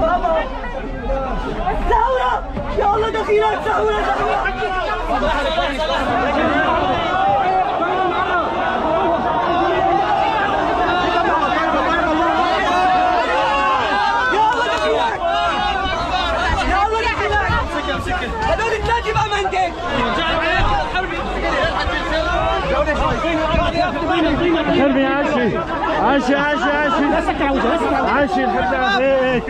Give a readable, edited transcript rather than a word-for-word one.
بابا الثورة، يا الله دخيلة الثورة. هذول الثلاثة بأمانتك. حربي عاشي عاشي عاشي عاشي عاشي الحرب